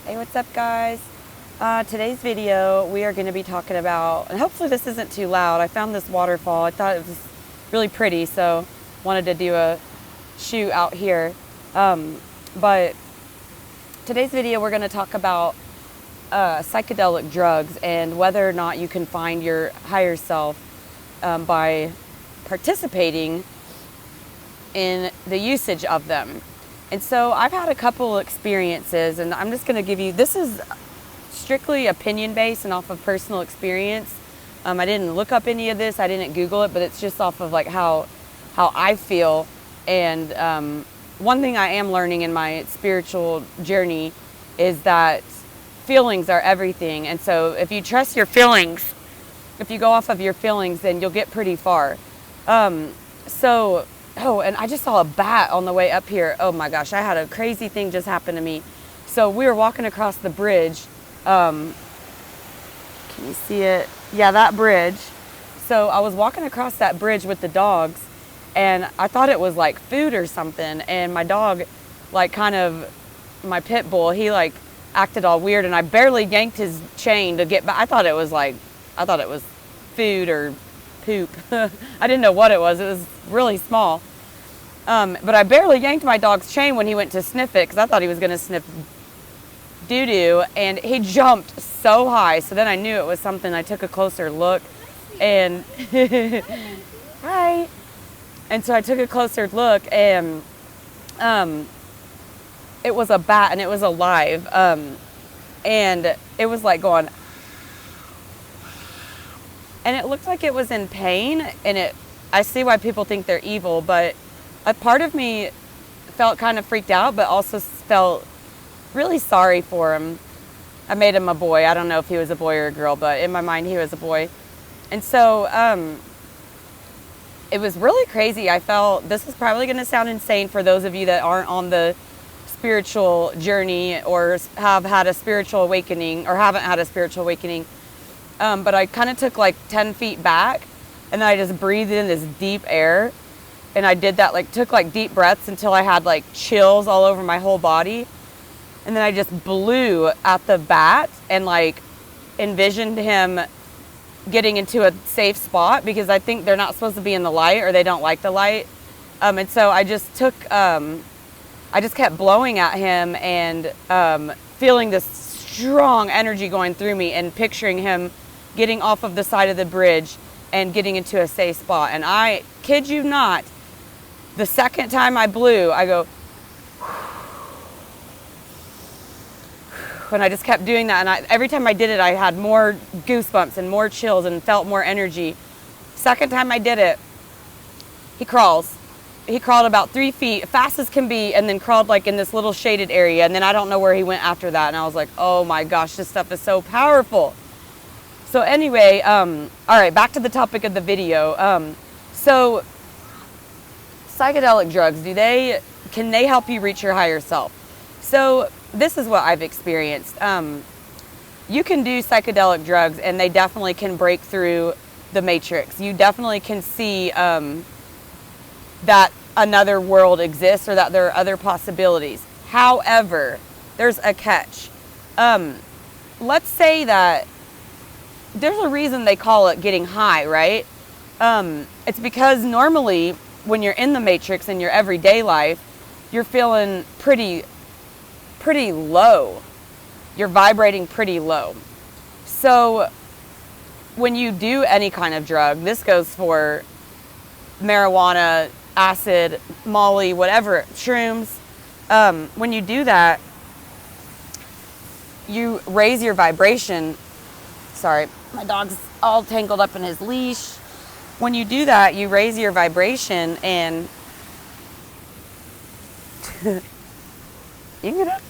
Hey, what's up, guys? Today's video we are going to be talking about, and hopefully this isn't too loud. I found this waterfall. I thought it was really pretty, so wanted to do a shoot out here. But today's video we're going to talk about psychedelic drugs and whether or not you can find your higher self by participating in the usage of them. And so I've had a couple experiences, and I'm just going to give you, this is strictly opinion based and off of personal experience. I didn't look up any of this, I didn't Google it, but it's just off of like how I feel. And one thing I am learning in my spiritual journey is that feelings are everything. And so if you trust your feelings, if you go off of your feelings, then you'll get pretty far. Oh, and I just saw a bat on the way up here. Oh my gosh, I had a crazy thing just happen to me. So we were walking across the bridge. Can you see it? Yeah, that bridge. So I was walking across that bridge with the dogs, and I thought it was like food or something. And my dog, like kind of, my pit bull, he like acted all weird, and I barely yanked his chain to get back. I thought it was food or poop. I didn't know what it was. It was really small. But I barely yanked my dog's chain when he went to sniff it, because I thought he was going to sniff doo-doo, and he jumped so high. So then I knew it was something. I took a closer look, and hi. And so I took a closer look, and it was a bat, and it was alive. And it was like going, and it looked like it was in pain, and I see why people think they're evil, but a part of me felt kind of freaked out, but also felt really sorry for him. I made him a boy. I don't know if he was a boy or a girl, but in my mind he was a boy. And so it was really crazy. I felt, this is probably going to sound insane for those of you that aren't on the spiritual journey or have had a spiritual awakening or haven't had a spiritual awakening. But I kind of took like 10 feet back, and then I just breathed in this deep air. And I did that, like took like deep breaths until I had like chills all over my whole body. And then I just blew at the bat and like envisioned him getting into a safe spot, because I think they're not supposed to be in the light, or they don't like the light. And so I just kept blowing at him and feeling this strong energy going through me, and picturing him getting off of the side of the bridge and getting into a safe spot. And I kid you not, the second time I blew, I go, and I just kept doing that. And every time I did it, I had more goosebumps and more chills and felt more energy. Second time I did it, he crawls. He crawled about 3 feet, fast as can be, and then crawled like in this little shaded area. And then I don't know where he went after that. And I was like, oh my gosh, this stuff is so powerful. So anyway, all right, back to the topic of the video. So psychedelic drugs, can they help you reach your higher self? So this is what I've experienced. You can do psychedelic drugs, and they definitely can break through the matrix. You definitely can see that another world exists, or that there are other possibilities. However, there's a catch. Let's say that there's a reason they call it getting high, right? It's because normally when you're in the matrix in your everyday life, you're feeling pretty low. You're vibrating pretty low. So when you do any kind of drug, this goes for marijuana, acid, Molly, whatever, shrooms, when you do that, you raise your vibration. Sorry, my dog's all tangled up in his leash. When you do that, you raise your vibration, and you can get up.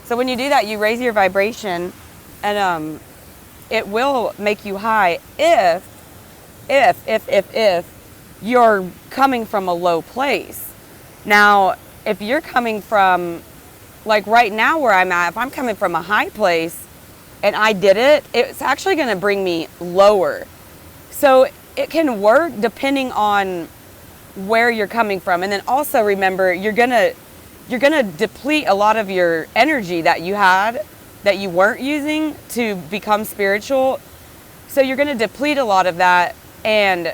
So when you do that, you raise your vibration, and it will make you high if you're coming from a low place. Now, if you're coming from, like right now where I'm at, if I'm coming from a high place and I did it, it's actually going to bring me lower. So it can work depending on where you're coming from. And then also remember, you're going to you're going to deplete a lot of your energy that you had, that you weren't using to become spiritual. So you're going to deplete a lot of that, and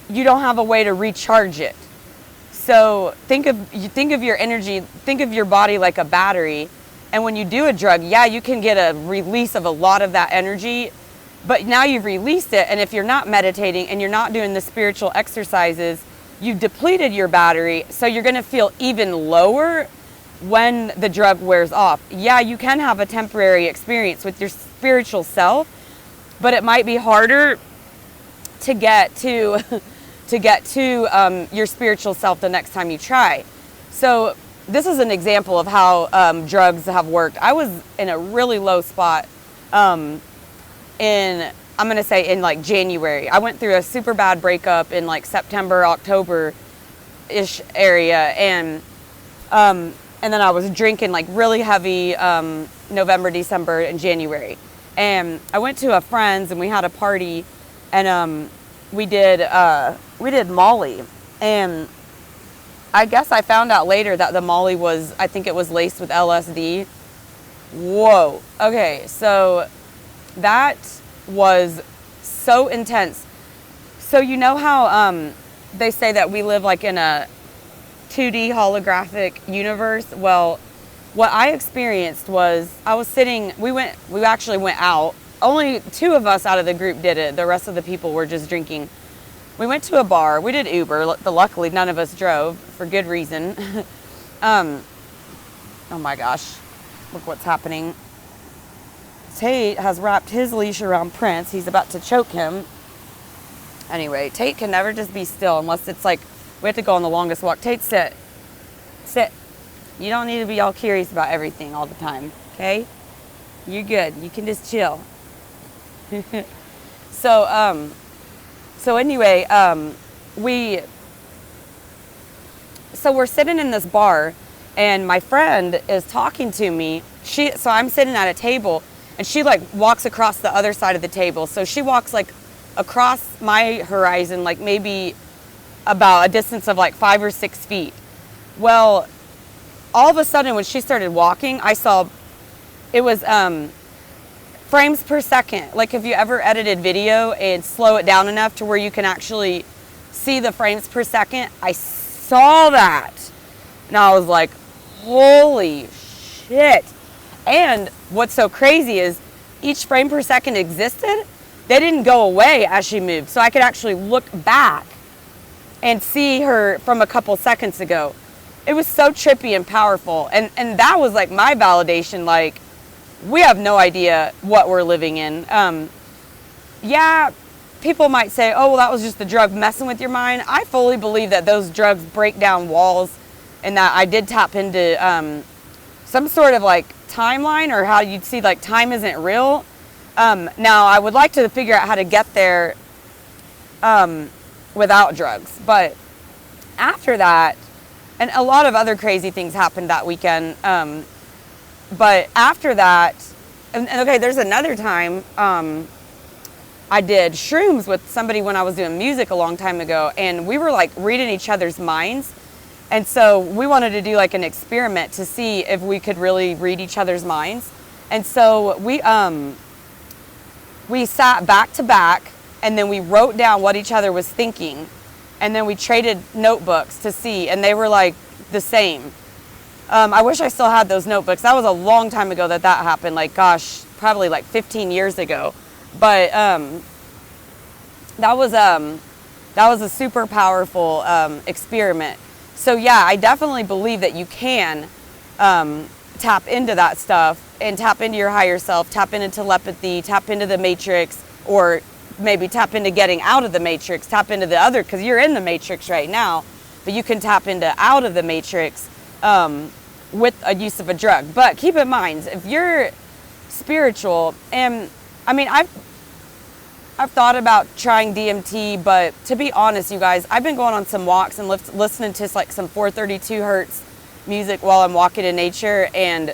you don't have a way to recharge it. So think of your energy, think of your body like a battery. And when you do a drug, yeah, you can get a release of a lot of that energy, but now you've released it. And if you're not meditating and you're not doing the spiritual exercises, you've depleted your battery. So you're going to feel even lower when the drug wears off. Yeah, you can have a temporary experience with your spiritual self, but it might be harder to get to your spiritual self the next time you try. So this is an example of how drugs have worked. I was in a really low spot I'm going to say in like January. I went through a super bad breakup in like September, October-ish area. And then I was drinking like really heavy November, December, and January. And I went to a friend's and we had a party, and we did Molly. And I guess I found out later that the Molly I think it was laced with LSD. Whoa. Okay, so that was so intense. So you know how they say that we live like in a 2D holographic universe? Well, what I experienced was I was sitting, we actually went out. Only 2 of us out of the group did it. The rest of the people were just drinking. We went to a bar. We did Uber. Luckily, none of us drove for good reason. Oh my gosh. Look what's happening. Tate has wrapped his leash around Prince. He's about to choke him. Anyway, Tate can never just be still unless it's like we have to go on the longest walk. Tate, sit. Sit. You don't need to be all curious about everything all the time, okay? You're good. You can just chill. So anyway, we're sitting in this bar, and my friend is talking to me. So I'm sitting at a table, and she like walks across the other side of the table. So she walks like across my horizon, like maybe about a distance of like 5 or 6 feet. Well, all of a sudden when she started walking, I saw it was frames per second. Like, have you ever edited video and slow it down enough to where you can actually see the frames per second? I saw that. And I was like, holy shit. And what's so crazy is each frame per second existed. They didn't go away as she moved. So I could actually look back and see her from a couple seconds ago. It was so trippy and powerful. And that was like my validation, like, we have no idea what we're living in. Yeah, people might say, oh, well, that was just the drug messing with your mind. I fully believe that those drugs break down walls, and that I did tap into some sort of like timeline, or how you'd see like time isn't real. Now, I would like to figure out how to get there without drugs. But after that, and a lot of other crazy things happened that weekend. But after that, and okay, there's another time I did shrooms with somebody when I was doing music a long time ago, and we were like reading each other's minds. And so we wanted to do like an experiment to see if we could really read each other's minds. And so we sat back to back, and then we wrote down what each other was thinking, and then we traded notebooks to see, and they were like the same. I wish I still had those notebooks. That was a long time ago that happened. Like, gosh, probably like 15 years ago. But that was a super powerful experiment. So yeah, I definitely believe that you can tap into that stuff and tap into your higher self, tap into telepathy, tap into the matrix, or maybe tap into getting out of the matrix, tap into the other, because you're in the matrix right now, but you can tap into out of the matrix with a use of a drug. But keep in mind, if you're spiritual, and I mean, I've thought about trying DMT, but to be honest, you guys, I've been going on some walks and listening to like some 432 hertz music while I'm walking in nature, and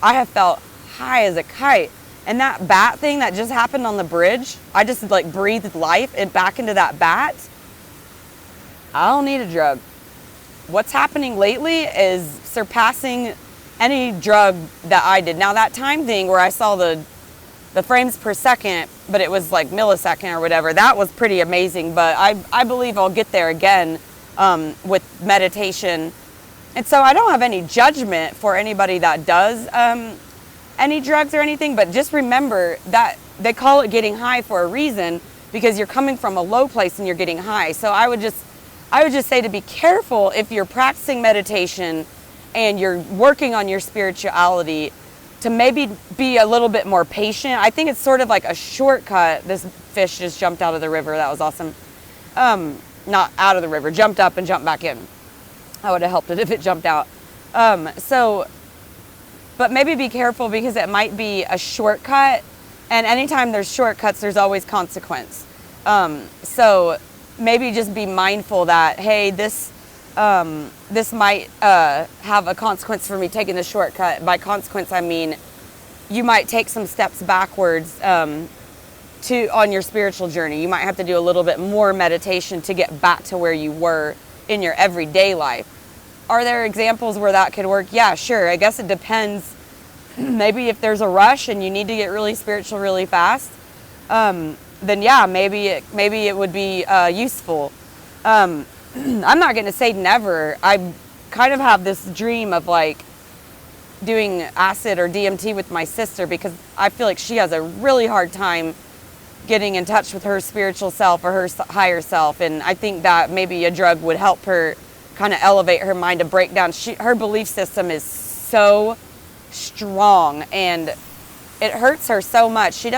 I have felt high as a kite. And that bat thing that just happened on the bridge, I just like breathed life back into that bat. I don't need a drug. what's happening lately is surpassing any drug that I did. Now that time thing where I saw the frames per second, but it was like millisecond or whatever, that was pretty amazing. But I believe I'll get there again with meditation. And so I don't have any judgment for anybody that does any drugs or anything, but just remember that they call it getting high for a reason, because you're coming from a low place and you're getting high. So I would just say to be careful if you're practicing meditation and you're working on your spirituality, to maybe be a little bit more patient. I think it's sort of like a shortcut. This fish just jumped out of the river. That was awesome. Not out of the river, jumped up and jumped back in. I would have helped it if it jumped out. But maybe be careful, because it might be a shortcut. And anytime there's shortcuts, there's always consequence. So maybe just be mindful that, hey, this might have a consequence for me taking the shortcut. By consequence, I mean you might take some steps backwards on your spiritual journey. You might have to do a little bit more meditation to get back to where you were in your everyday life. Are there examples where that could work? Yeah, sure. I guess it depends. Maybe if there's a rush and you need to get really spiritual really fast, then yeah, maybe it would be useful. I'm not going to say never. I kind of have this dream of like doing acid or DMT with my sister, because I feel like she has a really hard time getting in touch with her spiritual self or her higher self. And I think that maybe a drug would help her kind of elevate her mind to break down. Her belief system is so strong and it hurts her so much. She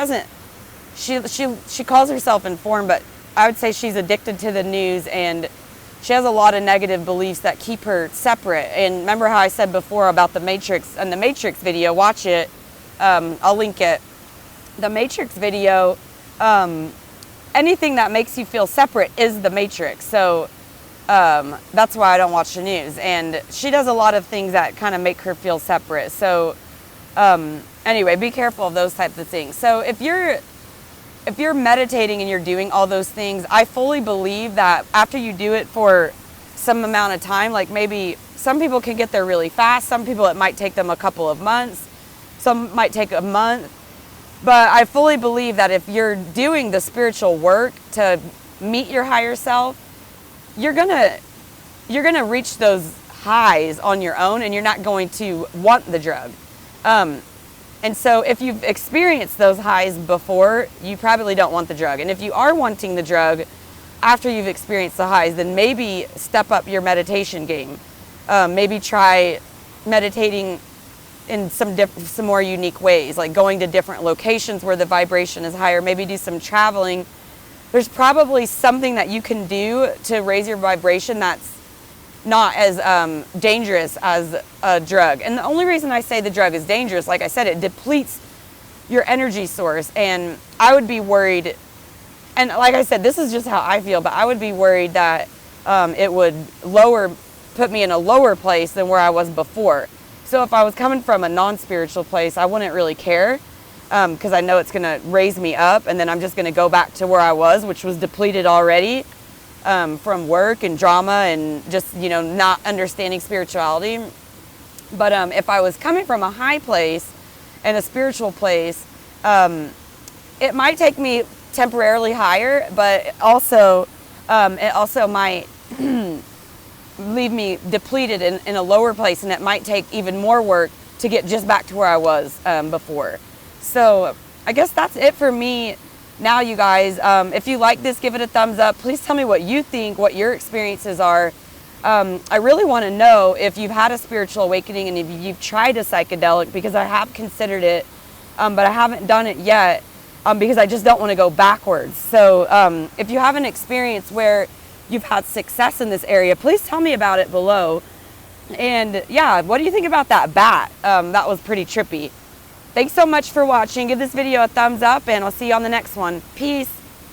calls herself informed, but I would say she's addicted to the news, and she has a lot of negative beliefs that keep her separate. And remember how I said before about the Matrix, and the Matrix video, watch it. I'll link it. The Matrix video, anything that makes you feel separate is the Matrix. So that's why I don't watch the news. And she does a lot of things that kind of make her feel separate. So anyway, be careful of those types of things. So if you're meditating and you're doing all those things, I fully believe that after you do it for some amount of time, like maybe some people can get there really fast, some people it might take them a couple of months, some might take a month. But I fully believe that if you're doing the spiritual work to meet your higher self, you're gonna reach those highs on your own, and you're not going to want the drug. And so if you've experienced those highs before, you probably don't want the drug. And if you are wanting the drug after you've experienced the highs, then maybe step up your meditation game. Maybe try meditating in some more unique ways, like going to different locations where the vibration is higher. Maybe do some traveling. There's probably something that you can do to raise your vibration that's not as dangerous as a drug. And the only reason I say the drug is dangerous, like I said, it depletes your energy source. And I would be worried, and like I said, this is just how I feel, but I would be worried that it would put me in a lower place than where I was before. So if I was coming from a non-spiritual place, I wouldn't really care, because I know it's going to raise me up, and then I'm just going to go back to where I was, which was depleted already. From work and drama and just, not understanding spirituality. But if I was coming from a high place and a spiritual place, it might take me temporarily higher, but it also might leave me depleted in a lower place, and it might take even more work to get just back to where I was before. So I guess that's it for me. Now, you guys, if you like this, give it a thumbs up. Please tell me what you think, what your experiences are. I really want to know if you've had a spiritual awakening and if you've tried a psychedelic, because I have considered it, but I haven't done it yet because I just don't want to go backwards. So if you have an experience where you've had success in this area, please tell me about it below. And yeah, what do you think about that bat? That was pretty trippy. Thanks so much for watching. Give this video a thumbs up, and I'll see you on the next one. Peace.